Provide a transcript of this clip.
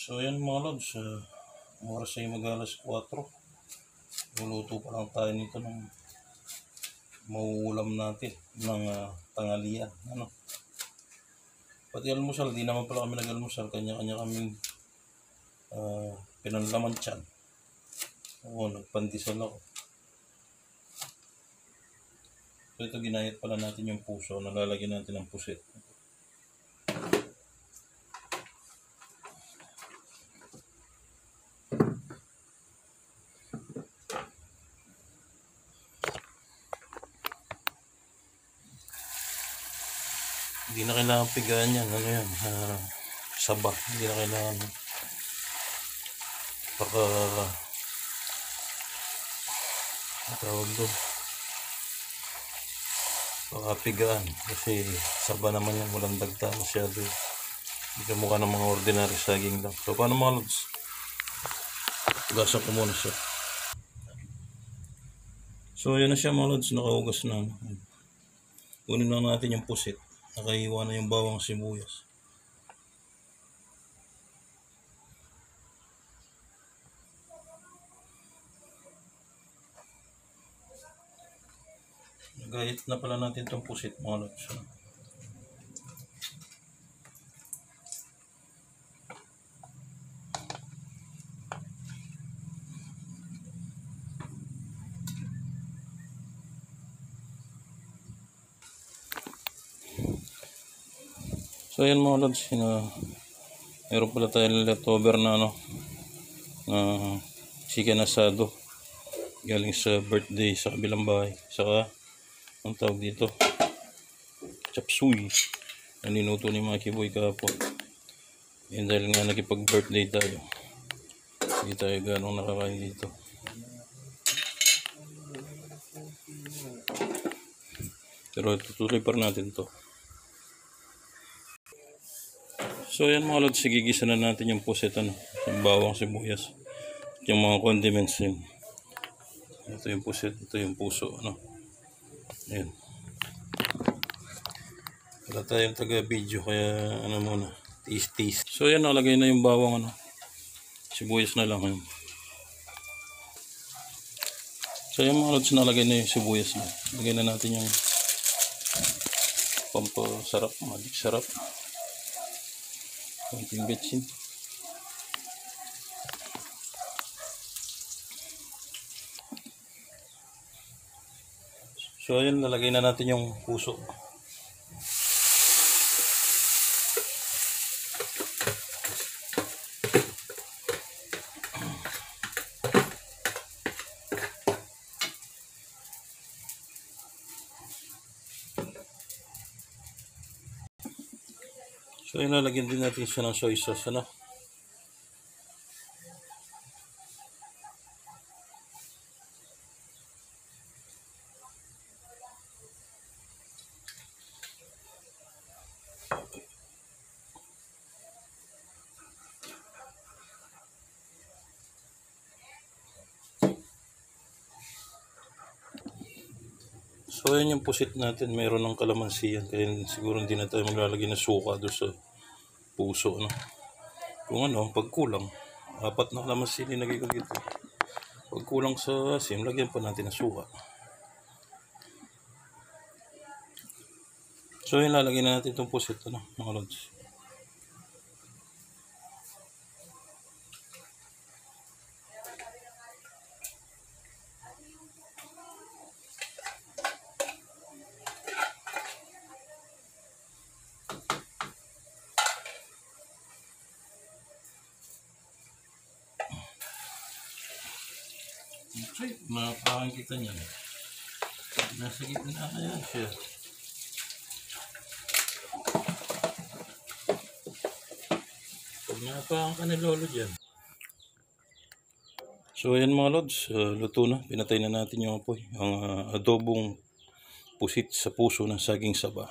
So ayan mga lods, oras ay mag-alas 4. Luluto pa lang tayo nito ng mauulam natin ng tanghalian. Pati almusal, di naman pala kami nag-almusal, kanya-kanya kaming pinanlaman tiyan. Oo, nagpandisal ako. So ito, ginayat pala natin yung puso, nalalagyan natin ng pusit. Hindi na kailangan pigaan yan, saba, hindi na kailangan pigaan kasi saba naman yan, walang dagta masyado. Hindi ka mukha ng mga ordinary saging lang. So paano mga lods? Hugasan ko muna siya. So ayan na siya mga lods, nakahugas na. Kunin lang natin yung pusit. Nakaiwa na yung bawang sibuyas. Nagayat na pala natin itong pusit mga lods. So ayan mga lods, meron pala tayong leftover na chicken asado galing sa birthday sa kabilang bahay. Saka ang tawag dito, chop suey na niluto ni Maki Boy kahapon. Yan dahil nga nakipag birthday tayo, hindi tayo ganong nakakain dito. Pero tutuloy pa natin to. So yan mga lods, gigisa na natin yung puset, yung bawang sibuyas, yung mga condiments yun. Ito yung puset, ito yung puso, Ayan. Wala tayong taga-video kaya muna, taste. So yan, nalagay na yung bawang, sibuyas na lang. So yan mga lods, nalagay na yung sibuyas na. Lagay na natin yung pampasarap, magic sarap. Konting betsin. So ayun, lalagay na natin yung puso. So ayun, lalagyan din natin siya ng soy sauce, So ayan yung pusit natin, mayroon ng kalamansi yan, kaya siguro hindi na tayo maglalagay ng suka doon sa puso, Kung pag kulang, 4 na kalamansi nilagay ko dito. Pag kulang sa asim, lagyan pa natin ng suka. So yun, lalagyan na natin itong pusit, mga lods. Okay, makapakan kita niyan. Nasa gitna kaya siya. Pag napakan ka ni lolo dyan. So ayan mga lods, luto na. Pinatay na natin yung apoy. Ang adobong pusit sa puso ng saging saba.